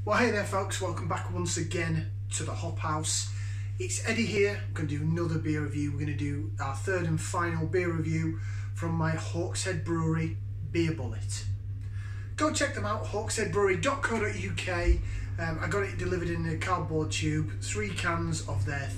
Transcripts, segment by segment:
Well, hey there folks, welcome back once again to the Hop House. It's Eddie here. I'm going to do another beer review. We're going to do our third and final beer review from my Hawkshead Brewery beer bullet. Go check them out, hawksheadbrewery.co.uk. I got it delivered in a cardboard tube, 3 cans of their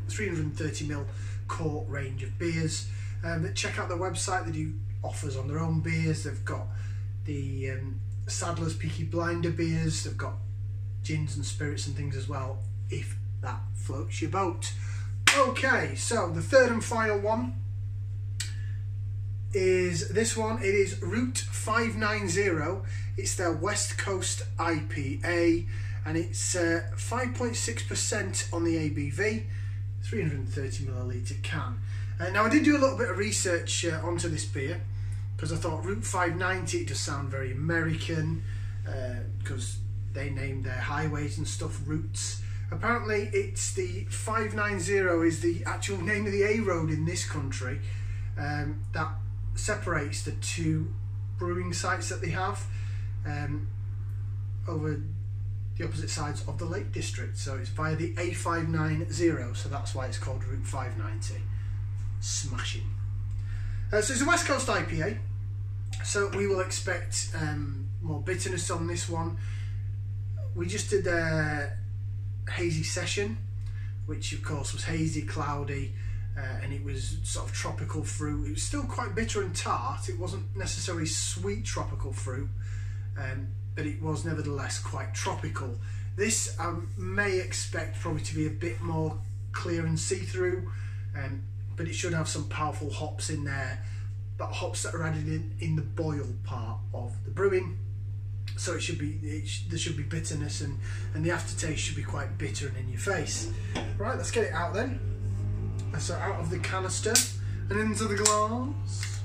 330ml quart range of beers. Check out their website, they do offers on their own beers. They've got the Sadler's Peaky Blinder beers, they've got gins and spirits and things as well, if that floats your boat. Okay, so the third and final one is this one. It is Route 590. It's their West Coast IPA and it's 5.6% on the ABV, 330ml can. Now I did do a little bit of research onto this beer, because I thought Route 590 does sound very American, because they named their highways and stuff routes. Apparently it's the 590 is the actual name of the A road in this country that separates the 2 brewing sites that they have over the opposite sides of the Lake District. So it's via the A590, so that's why it's called Route 590. Smashing. So it's a West Coast IPA. So we will expect more bitterness on this one. We just did a hazy session, which of course was hazy, cloudy, and it was sort of tropical fruit. It was still quite bitter and tart. It wasn't necessarily sweet tropical fruit, but it was nevertheless quite tropical. This I may expect probably to be a bit more clear and see-through, but it should have some powerful hops in there. But hops that are added in the boil part of the brewing, so it should be there should be bitterness, and the aftertaste should be quite bitter and in your face. Right, let's get it out then. So out of the canister and into the glass.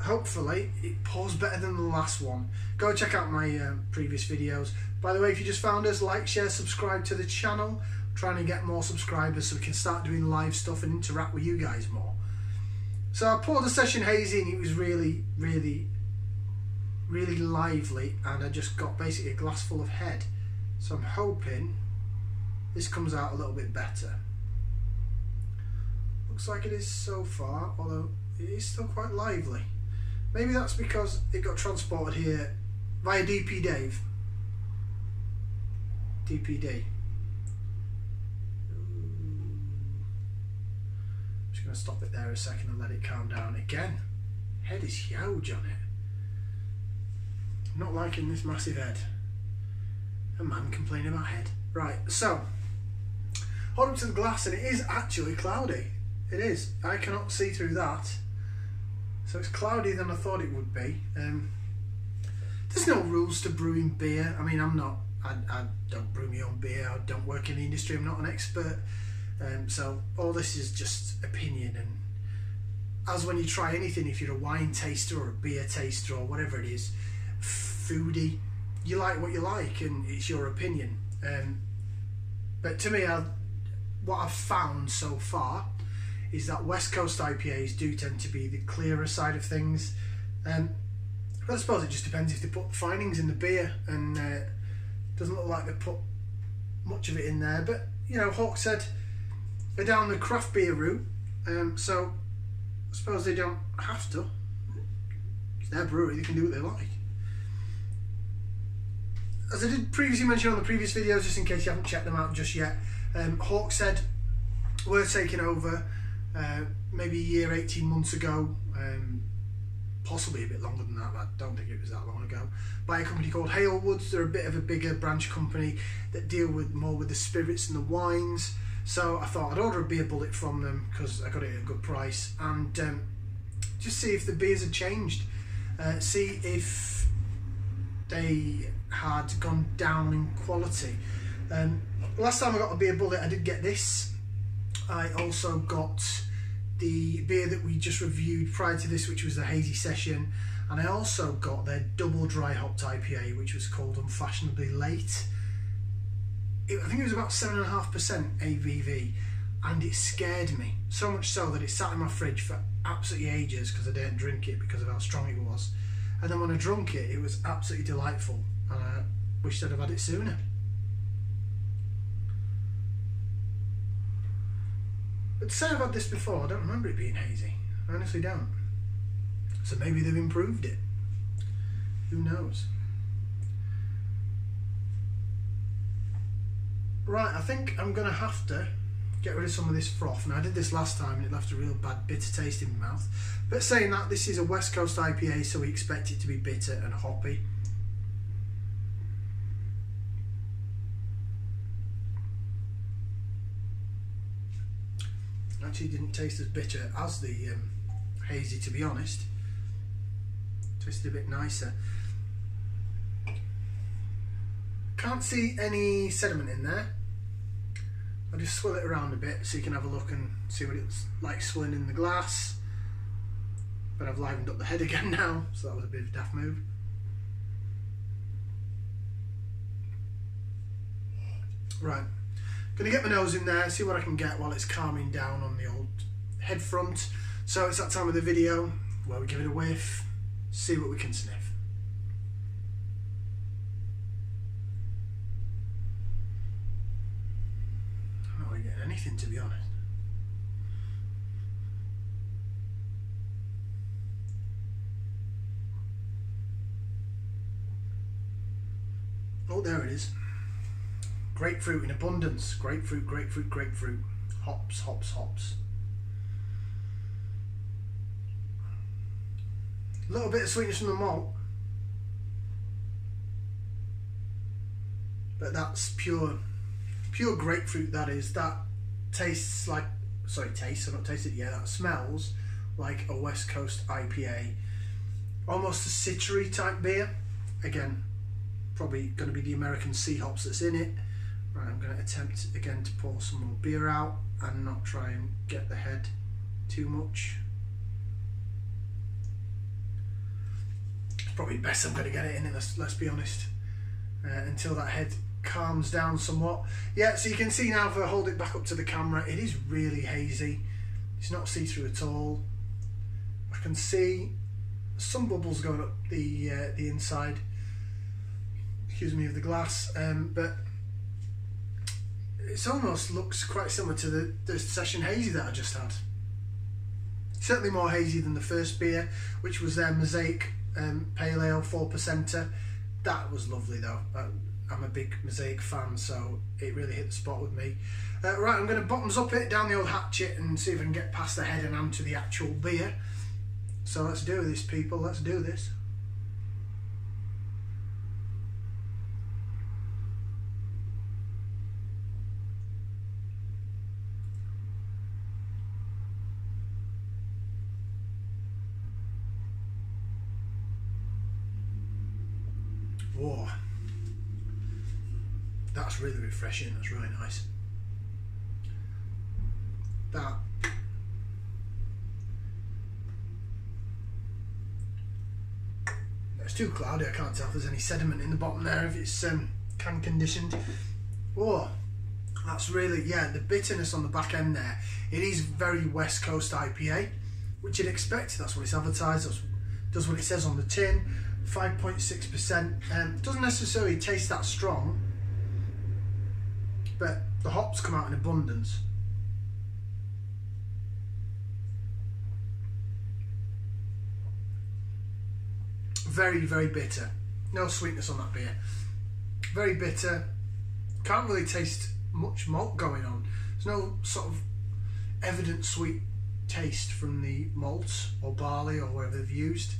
Hopefully it pours better than the last one. Go check out my previous videos. By the way, if you just found us, like, share, subscribe to the channel. I'm trying to get more subscribers so we can start doing live stuff and interact with you guys more. So I poured the session hazy and it was really lively, and I just got basically a glass full of head. So I'm hoping this comes out a little bit better. Looks like it is so far, although it is still quite lively. Maybe that's because it got transported here via DP Dave. DPD. Going to stop it there a second and let it calm down. Again, head is huge on it. I'm not liking this massive head. A man complaining about head. Right, so hold up to the glass and it is actually cloudy. It is. I cannot see through that. So it's cloudier than I thought it would be. There's no rules to brewing beer. I mean, I don't brew my own beer. I don't work in the industry. I'm not an expert. So all this is just opinion, and as when you try anything, if you're a wine taster or a beer taster or whatever it is, foodie, you like what you like and it's your opinion. But to me, what I've found so far is that West Coast IPAs do tend to be the clearer side of things. But I suppose it just depends if they put findings in the beer, and it doesn't look like they put much of it in there. But you know, Hawkshead, they're down the craft beer route, so I suppose they don't have to. It's their brewery, they can do what they like. As I did previously mention on the previous videos, just in case you haven't checked them out just yet, Hawkshead were taken over maybe a year, 18 months ago, possibly a bit longer than that, but I don't think it was that long ago, by a company called Halewoods. They're a bit of a bigger branch company that deal more with the spirits and the wines. So I thought I'd order a beer bullet from them because I got it at a good price, and just see if the beers had changed, see if they had gone down in quality. Last time I got a beer bullet, I did get this. I also got the beer that we just reviewed prior to this, which was the hazy session, and I also got their double dry hopped IPA, which was called Unfashionably Late. I think it was about 7.5% ABV, and it scared me so much so that it sat in my fridge for absolutely ages because I didn't drink it because of how strong it was. And then when I drunk it, it was absolutely delightful, and I wished I'd have had it sooner. But to say I've had this before, I don't remember it being hazy. I honestly don't. So maybe they've improved it. Who knows? Right, I think I'm going to have to get rid of some of this froth. Now, I did this last time and it left a real bad bitter taste in my mouth. But saying that, this is a West Coast IPA, so we expect it to be bitter and hoppy. Actually didn't taste as bitter as the hazy, to be honest. Tasted a bit nicer. Can't see any sediment in there. I'll just swirl it around a bit so you can have a look and see what it's like swirling in the glass. But I've livened up the head again now, so that was a bit of a daft move. Right, gonna get my nose in there, see what I can get while it's calming down on the old head front. So it's that time of the video where we give it a whiff, see what we can sniff. I'm not really getting anything, to be honest. Oh, there it is. Grapefruit in abundance. Grapefruit, grapefruit, grapefruit. Hops, hops, hops. A little bit of sweetness from the malt. But that's pure grapefruit, that is. That tastes like, sorry, tastes, I've not tasted it yet. That smells like a West Coast IPA. Almost a citry type beer. Again, probably going to be the American sea hops that's in it. Right, I'm going to attempt again to pour some more beer out and not try and get the head too much. It's probably best I'm going to get it in it, let's be honest, until that head calms down somewhat. Yeah, so you can see now if I hold it back up to the camera, it is really hazy. It's not see-through at all. I can see some bubbles going up the inside, excuse me, of the glass, but it almost looks quite similar to the session hazy that I just had. Certainly more hazy than the first beer, which was their Mosaic Pale Ale 4%er. That was lovely though. I'm a big Mosaic fan, so it really hit the spot with me. Right, I'm going to bottoms up it down the old hatchet and see if I can get past the head and onto the actual beer. So let's do this, people. Let's do this. Whoa, that's really refreshing. That's really nice. It's too cloudy. I can't tell if there's any sediment in the bottom there, if it's can conditioned. Whoa, that's really, yeah, the bitterness on the back end there. It is very West Coast IPA, which you'd expect. That's what it's advertised. Does what it says on the tin. 5.6%. Doesn't necessarily taste that strong, but the hops come out in abundance. Very, very bitter. No sweetness on that beer. Very bitter. Can't really taste much malt going on. There's no sort of evident sweet taste from the malt or barley or whatever they've used.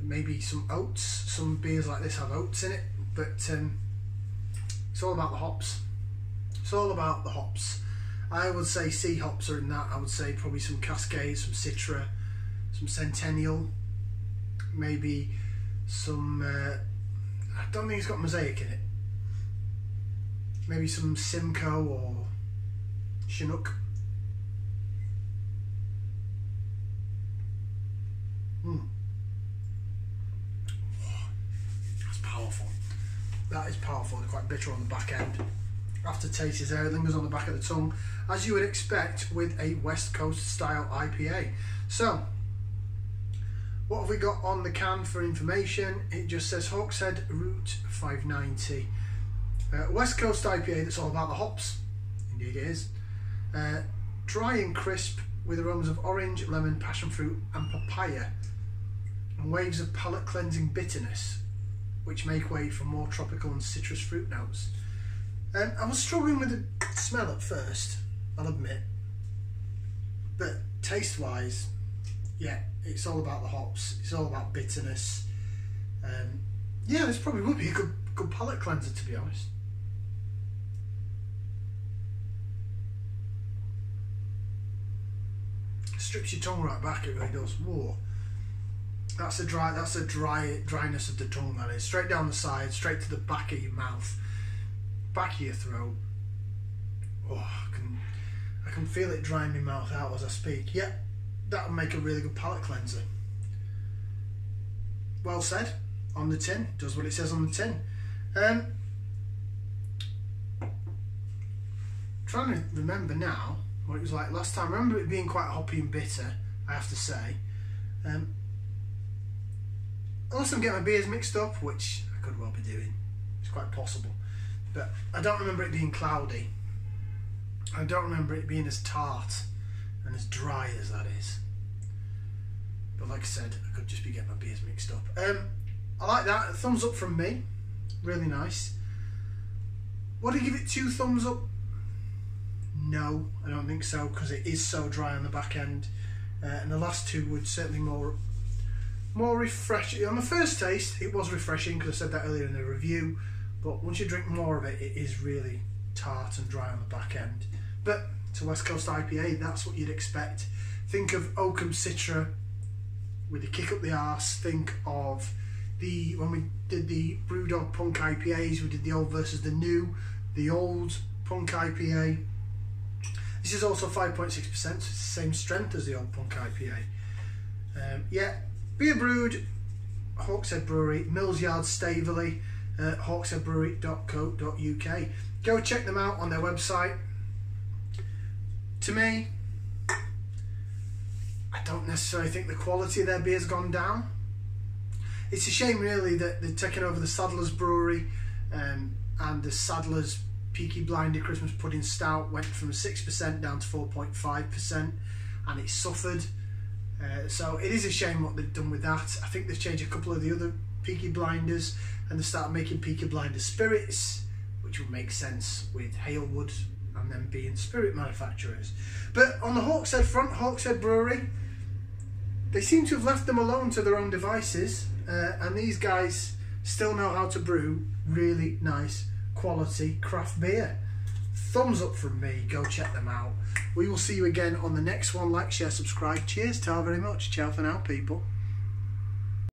Maybe some oats. Some beers like this have oats in it, but it's all about the hops. It's all about the hops. I would say sea hops are in that. I would say probably some Cascade, some Citra, some Centennial, maybe some I don't think it's got Mosaic in it. Maybe some Simcoe or Chinook. That's powerful. That is powerful. They're quite bitter on the back end. Aftertaste is there, it lingers on the back of the tongue, as you would expect with a West Coast style IPA. So, What have we got on the can for information? It just says Hawkshead Route 590. West Coast IPA that's all about the hops. Indeed it is. Dry and crisp with aromas of orange, lemon, passion fruit and papaya. And waves of palate cleansing bitterness, which make way for more tropical and citrus fruit notes. I was struggling with the smell at first, I'll admit. But taste-wise, yeah, it's all about the hops. It's all about bitterness. Yeah, this probably would be a good palate cleanser, to be honest. Strips your tongue right back. It really does. Whoa, that's a dryness of the tongue. That is straight down the side, straight to the back of your mouth, back of your throat. Oh, I can feel it drying my mouth out as I speak. Yeah, that would make a really good palate cleanser. Well said on the tin. Does what it says on the tin. Trying to remember now what it was like last time. I remember it being quite hoppy and bitter, I have to say. Unless I'm getting my beers mixed up, which I could well be doing. It's quite possible. But I don't remember it being cloudy. I don't remember it being as tart and as dry as that is. But like I said, I could just be getting my beers mixed up. I like that. A thumbs up from me. Really nice. Would I give it 2 thumbs up? No, I don't think so, because it is so dry on the back end. And the last 2 would certainly more refreshing. On the first taste, it was refreshing, because I said that earlier in the review. But once you drink more of it, it is really tart and dry on the back end. But it's a West Coast IPA, that's what you'd expect. Think of Oakham Citra with a kick up the arse. Think of when we did the Brewdog Punk IPAs, we did the old versus the new, the old Punk IPA. This is also 5.6%, so it's the same strength as the old Punk IPA. Yeah, beer brewed, Hawkshead Brewery, Mills Yard, Staveley, hawksheadbrewery.co.uk. Go check them out on their website. To me, I don't necessarily think the quality of their beer's gone down. It's a shame really that they're taking over the Sadler's Brewery, and the Sadler's Peaky Blinder Christmas Pudding Stout went from 6% down to 4.5%, and it suffered. So it is a shame what they've done with that. I think they've changed a couple of the other Peaky Blinders, and they started making Peaky Blinder spirits, which would make sense with Halewood and them being spirit manufacturers. But on the Hawkshead front, Hawkshead Brewery, they seem to have left them alone to their own devices, and these guys still know how to brew really nice quality craft beer. Thumbs up from me. Go check them out. We will see you again on the next one. Like, share, subscribe. Cheers. Ciao very much. Ciao for now, people.